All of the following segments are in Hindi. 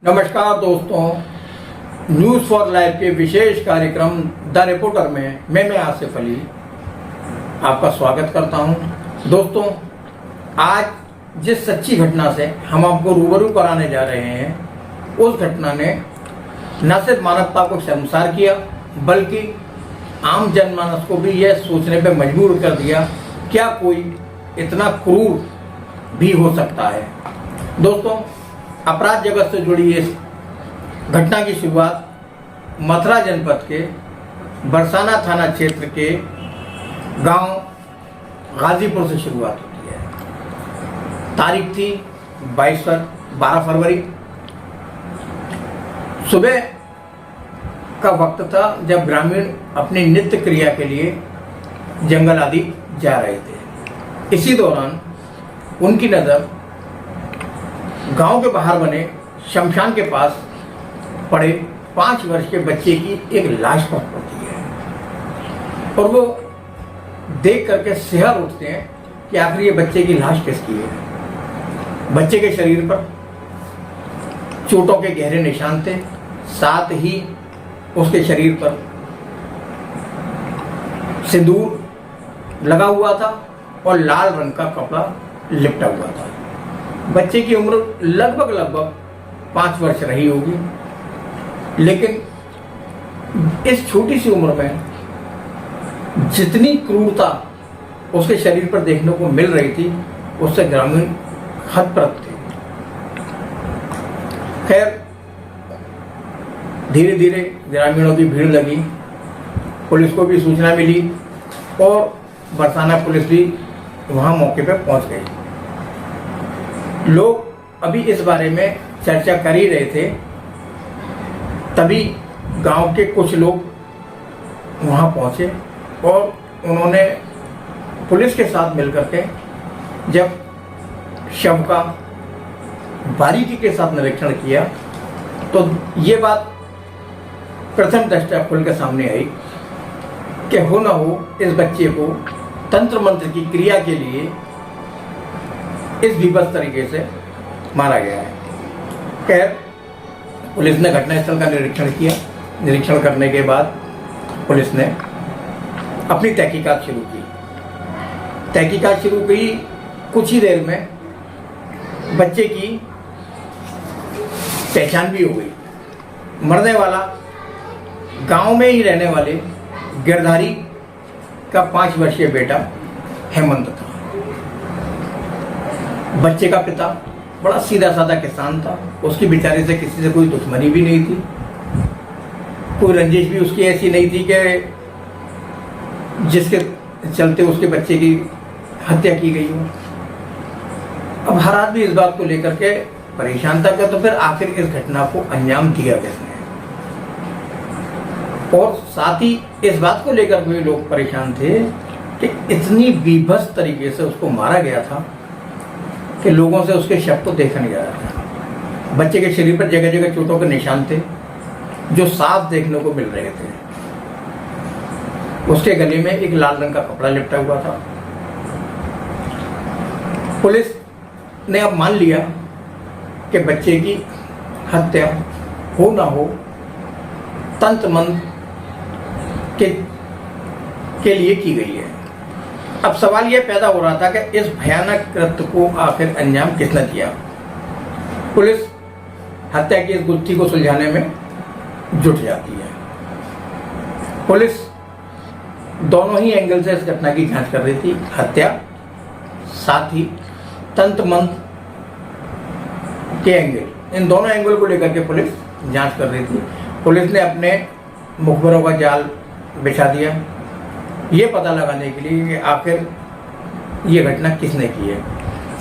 नमस्कार दोस्तों, न्यूज़ फॉर लाइफ के विशेष कार्यक्रम द रिपोर्टर में मैं आसिफ अली आपका स्वागत करता हूं। दोस्तों, आज जिस सच्ची घटना से हम आपको रूबरू कराने जा रहे हैं, उस घटना ने न सिर्फ मानवता को शर्मसार किया बल्कि आम जनमानस को भी यह सोचने पर मजबूर कर दिया, क्या कोई इतना क्रूर भी हो सकता है। दोस्तों, अपराध जगत से जुड़ी इस घटना की शुरुआत मथुरा जनपद के बरसाना थाना क्षेत्र के गांव गाजीपुर से शुरुआत होती है। तारीख थी 12 फरवरी। सुबह का वक्त था जब ग्रामीण अपनी नित्य क्रिया के लिए जंगल आदि जा रहे थे। इसी दौरान उनकी नज़र गांव के बाहर बने शमशान के पास पड़े 5 वर्ष के बच्चे की एक लाश पर पड़ती है और वो देख करके सिहर उठते हैं कि आखिर ये बच्चे की लाश किसकी है। बच्चे के शरीर पर चोटों के गहरे निशान थे, साथ ही उसके शरीर पर सिंदूर लगा हुआ था और लाल रंग का कपड़ा लिपटा हुआ था। बच्चे की उम्र लगभग 5 वर्ष रही होगी, लेकिन इस छोटी सी उम्र में जितनी क्रूरता उसके शरीर पर देखने को मिल रही थी, उससे ग्रामीण हतप्रभ थे। खैर, धीरे धीरे ग्रामीणों की भीड़ लगी, पुलिस को भी सूचना मिली और बरसाना पुलिस भी वहां मौके पर पहुंच गई। लोग अभी इस बारे में चर्चा कर ही रहे थे, तभी गांव के कुछ लोग वहां पहुंचे और उन्होंने पुलिस के साथ मिलकर के जब शव का बारीकी के साथ निरीक्षण किया तो ये बात प्रथम दृष्टया खुल के सामने आई कि हो न हो इस बच्चे को तंत्र मंत्र की क्रिया के लिए इस विभत्स तरीके से मारा गया है। खैर, पुलिस ने घटनास्थल का निरीक्षण किया। निरीक्षण करने के बाद पुलिस ने अपनी तहकीकात शुरू की। तहकीकात शुरू की, कुछ ही देर में बच्चे की पहचान भी हो गई। मरने वाला गांव में ही रहने वाले गिरधारी का 5 वर्षीय बेटा हेमंत था। बच्चे का पिता बड़ा सीधा साधा किसान था, उसकी बेचारे से किसी से कोई दुश्मनी भी नहीं थी, कोई रंजिश भी उसकी ऐसी नहीं थी कि जिसके चलते उसके बच्चे की हत्या की गई हो। अब हर आदमी इस बात को लेकर के परेशान था कि तो फिर आखिर इस घटना को अंजाम दिया किसने, और साथ ही इस बात को लेकर भी लोग परेशान थे कि इतनी बीभत्स तरीके से उसको मारा गया था कि लोगों से उसके शव को देखा नहीं जा रहा था। बच्चे के शरीर पर जगह जगह चोटों के निशान थे जो साफ देखने को मिल रहे थे। उसके गले में एक लाल रंग का कपड़ा लिपटा हुआ था। पुलिस ने अब मान लिया कि बच्चे की हत्या हो ना हो तंत्र मंत्र के लिए की गई है। अब सवाल यह पैदा हो रहा था कि इस भयानक कृत्य को आखिर अंजाम किसने दिया। पुलिस हत्या की इस गुत्थी को सुलझाने में जुट जाती है। पुलिस दोनों ही एंगल से इस घटना की जांच कर रही थी, हत्या साथ ही तंत्र मंत्र के एंगल, इन दोनों एंगल को लेकर के पुलिस जांच कर रही थी। पुलिस ने अपने मुखबिरों का जाल बिछा दिया ये पता लगाने के लिए कि आखिर ये घटना किसने की है।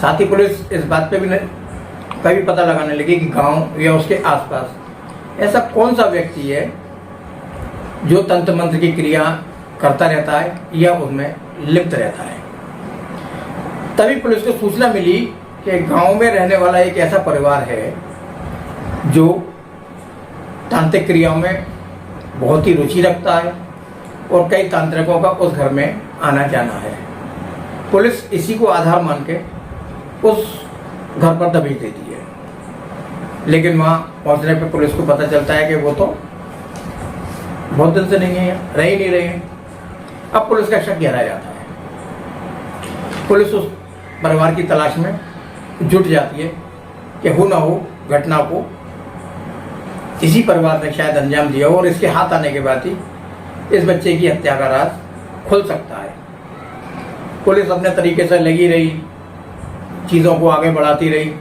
साथ ही पुलिस इस बात पे भी पता लगाने लगी कि गांव या उसके आसपास ऐसा कौन सा व्यक्ति है जो तंत्र मंत्र की क्रिया करता रहता है या उसमें लिप्त रहता है। तभी पुलिस को सूचना मिली कि गांव में रहने वाला एक ऐसा परिवार है जो तांत्रिक क्रियाओं में बहुत ही रुचि रखता है और कई तांत्रिकों का उस घर में आना जाना है। पुलिस इसी को आधार मान के उस घर पर दबिश देती है, लेकिन वहाँ पहुंचने पे पुलिस को पता चलता है कि वो तो बहुत दिन से नहीं है, रह ही नहीं रहे हैं। अब पुलिस का शक गहरा जाता है। पुलिस उस परिवार की तलाश में जुट जाती है कि हो ना हो घटना को इसी परिवार ने शायद अंजाम दिया हो और इसके हाथ आने के बाद ही इस बच्चे की हत्या का राज खुल सकता है। पुलिस अपने तरीके से लगी रही, चीज़ों को आगे बढ़ाती रही।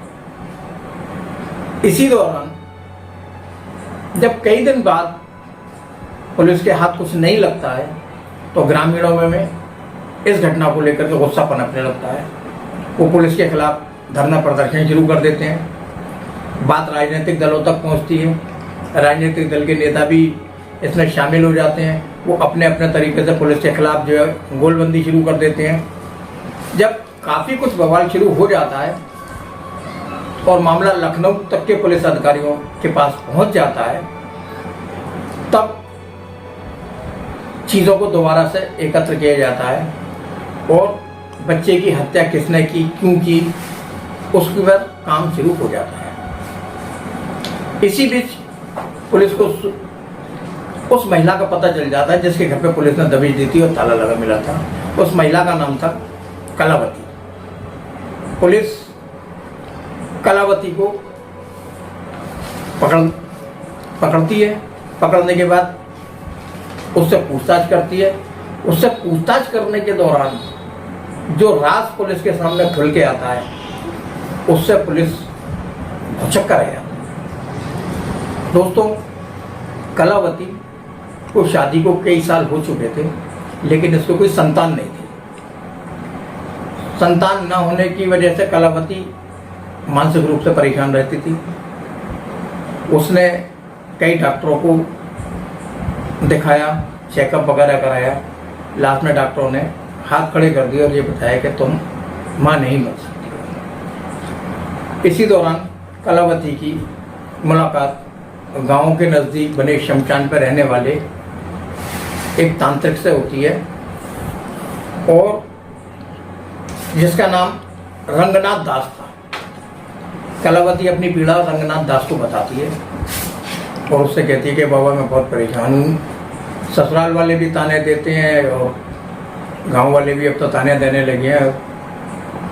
इसी दौरान जब कई दिन बाद पुलिस के हाथ कुछ नहीं लगता है तो ग्रामीणों में इस घटना को लेकर के गुस्सा पनपने लगता है। वो पुलिस के खिलाफ धरना प्रदर्शन शुरू कर देते हैं। बात राजनीतिक दलों तक पहुंचती है। राजनीतिक दल के नेता भी इसमें शामिल हो जाते हैं। वो अपने अपने तरीके से पुलिस के खिलाफ जो है गोलबंदी शुरू कर देते हैं। जब काफ़ी कुछ बवाल शुरू हो जाता है और मामला लखनऊ तक के पुलिस अधिकारियों के पास पहुंच जाता है, तब चीज़ों को दोबारा से एकत्र किया जाता है और बच्चे की हत्या किसने की, क्यों की, उसके बाद काम शुरू हो जाता है। इसी बीच पुलिस को उस महिला का पता चल जाता है जिसके घर पे पुलिस ने दबिश दी थी और ताला लगा मिला था। उस महिला का नाम था कलावती। पुलिस कलावती को पकड़ती है। पकड़ने के बाद उससे पूछताछ करती है। उससे पूछताछ करने के दौरान जो राज पुलिस के सामने खुल के आता है, उससे पुलिस भौचक्का रह जाती है। दोस्तों, कलावती को शादी को कई साल हो चुके थे, लेकिन इसको कोई संतान नहीं थी। संतान न होने की वजह से कलावती मानसिक रूप से परेशान रहती थी। उसने कई डॉक्टरों को दिखाया, चेकअप वगैरह कराया। लास्ट में डॉक्टरों ने हाथ खड़े कर दिए और ये बताया कि तुम माँ नहीं बन सकती। इसी दौरान कलावती की मुलाकात गांव के नज़दीक बने शमशान पर रहने वाले एक तांत्रिक से होती है और जिसका नाम रंगनाथ दास था। कलावती अपनी पीड़ा रंगनाथ दास को बताती है और उससे कहती है कि बाबा मैं बहुत परेशान हूँ। ससुराल वाले भी ताने देते हैं और गांव वाले भी अब तो ताने देने लगे हैं,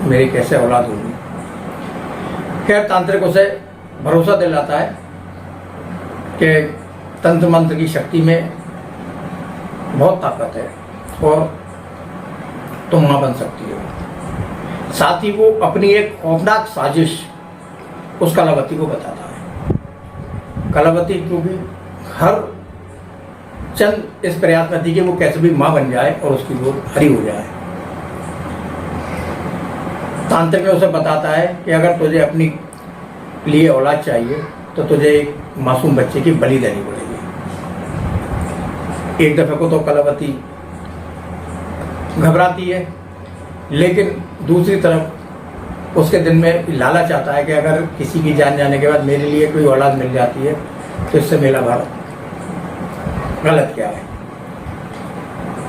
मेरी कैसे औलाद होगी। खैर, तांत्रिक उसे भरोसा दिलाता है कि तंत्र मंत्र की शक्ति में बहुत ताकत है और तुम मां बन सकती हो। साथ ही वो अपनी एक खौफनाक साजिश उस कलावती को बताता है। कलावती को भी हर चंद इस प्रयास में थी कि वो कैसे भी मां बन जाए और उसकी गोद हरी हो जाए। तांत्रिक ने उसे बताता है कि अगर तुझे अपनी लिए औलाद चाहिए तो तुझे एक मासूम बच्चे की बलि देनी पड़ेगी। एक दफे को तो कलावती घबराती है, लेकिन दूसरी तरफ उसके दिल में लालच आता है कि अगर किसी की जान जाने के बाद मेरे लिए कोई औलाद मिल जाती है तो इससे मेरा भारत गलत क्या है।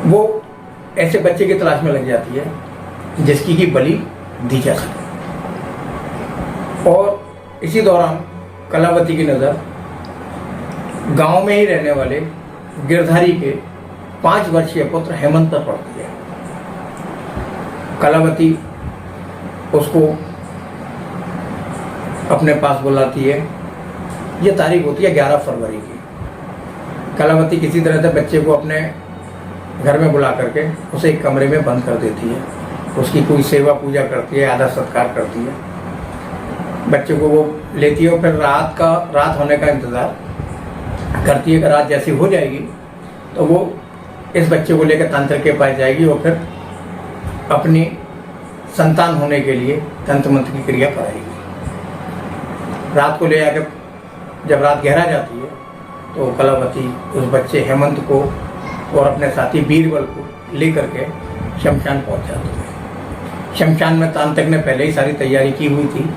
वो ऐसे बच्चे की तलाश में लग जाती है जिसकी की बलि दी जा सके। और इसी दौरान कलावती की नज़र गांव में ही रहने वाले गिरधारी के 5 वर्षीय पुत्र हेमंत पर पड़ती है। कलावती उसको अपने पास बुलाती है। ये तारीख होती है 11 फरवरी की। कलावती किसी तरह से बच्चे को अपने घर में बुला करके उसे एक कमरे में बंद कर देती है। उसकी कोई सेवा पूजा करती है, आदर सत्कार करती है। बच्चे को वो लेती है और फिर रात होने का इंतज़ार करती है कि रात जैसी हो जाएगी तो वो इस बच्चे को लेकर तांत्रिक के पास जाएगी और फिर अपनी संतान होने के लिए तंत्र मंत्र की क्रिया कराएगी। रात को ले आकर जब रात गहरा जाती है तो कलावती उस बच्चे हेमंत को और अपने साथी बीरबल को लेकर के शमशान पहुंच जाती है। शमशान में तांत्रिक ने पहले ही सारी तैयारी की हुई थी।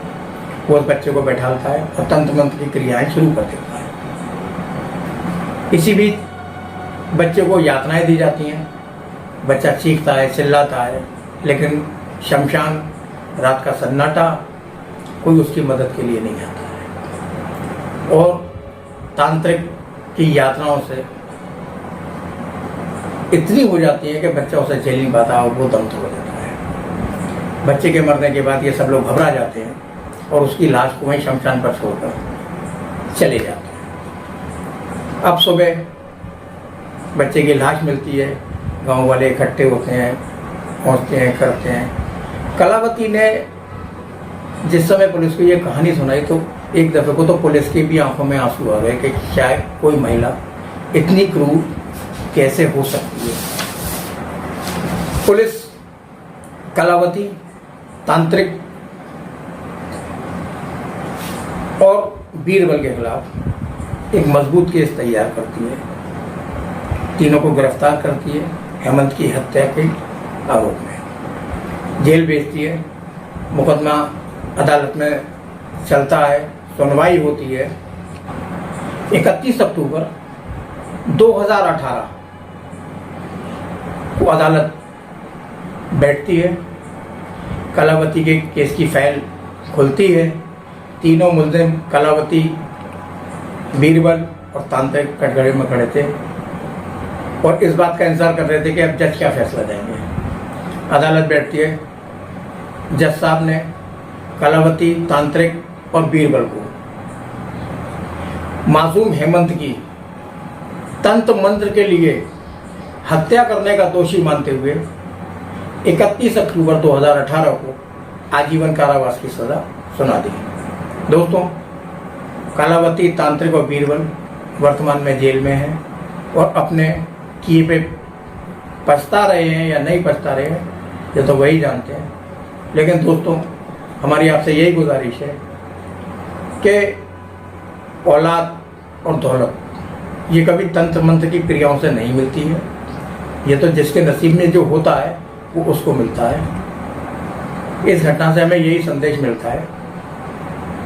वो उस बच्चे को बैठाता है और तंत्र मंत्र की क्रियाएं शुरू कर देता है। इसी बीच बच्चे को यातनाएं दी जाती हैं। बच्चा चीखता है, चिल्लाता है, लेकिन शमशान, रात का सन्नाटा, कोई उसकी मदद के लिए नहीं आता है। और तांत्रिक की यातनाओं से इतनी हो जाती है कि बच्चा उसे झेल नहीं पाता और वो दम तोड़ देता है। बच्चे के मरने के बाद ये सब लोग घबरा जाते हैं और उसकी लाश को वहीं शमशान पर छोड़कर चले जाते हैं। अब सुबह बच्चे की लाश मिलती है, गांव वाले इकट्ठे होते हैं, पहुंचते हैं, करते हैं। कलावती ने जिस समय पुलिस को ये कहानी सुनाई तो एक दफे को तो पुलिस की भी आंखों में आंसू आ गए कि शायद कोई महिला इतनी क्रूर कैसे हो सकती है। पुलिस कलावती, तांत्रिक और बीरबल के खिलाफ एक मजबूत केस तैयार करती है। तीनों को गिरफ्तार करती है हेमंत की हत्या के आरोप में, जेल भेजती है। मुकदमा अदालत में चलता है, सुनवाई होती है। 31 अक्टूबर 2018 को अदालत बैठती है, कलावती के केस की फाइल खुलती है। तीनों मुल्जिम कलावती, बीरबल और तांत्रिक कटघरे में खड़े थे और इस बात का इंतजार कर रहे थे कि अब जज क्या फैसला देंगे। अदालत बैठती है। जज साहब ने कलावती, तांत्रिक और बीरबल को मासूम हेमंत की तंत्र मंत्र के लिए हत्या करने का दोषी मानते हुए 31 अक्टूबर 2018 को आजीवन कारावास की सजा सुना दी। दोस्तों, कलावती, तांत्रिक और बीरबल वर्तमान में जेल में हैं और अपने किए पे पछता रहे हैं या नहीं पछता रहे हैं ये तो वही जानते हैं। लेकिन दोस्तों, हमारी आपसे यही गुजारिश है कि औलाद और दौलत ये कभी तंत्र मंत्र की क्रियाओं से नहीं मिलती है। ये तो जिसके नसीब में जो होता है वो उसको मिलता है। इस घटना से हमें यही संदेश मिलता है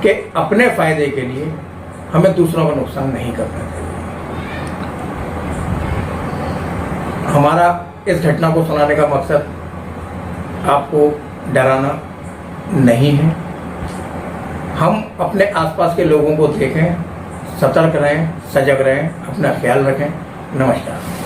कि अपने फायदे के लिए हमें दूसरों का नुकसान नहीं करना चाहिए। हमारा इस घटना को सुनाने का मकसद आपको डराना नहीं है। हम अपने आसपास के लोगों को देखें, सतर्क रहें, सजग रहें, अपना ख्याल रखें। नमस्कार।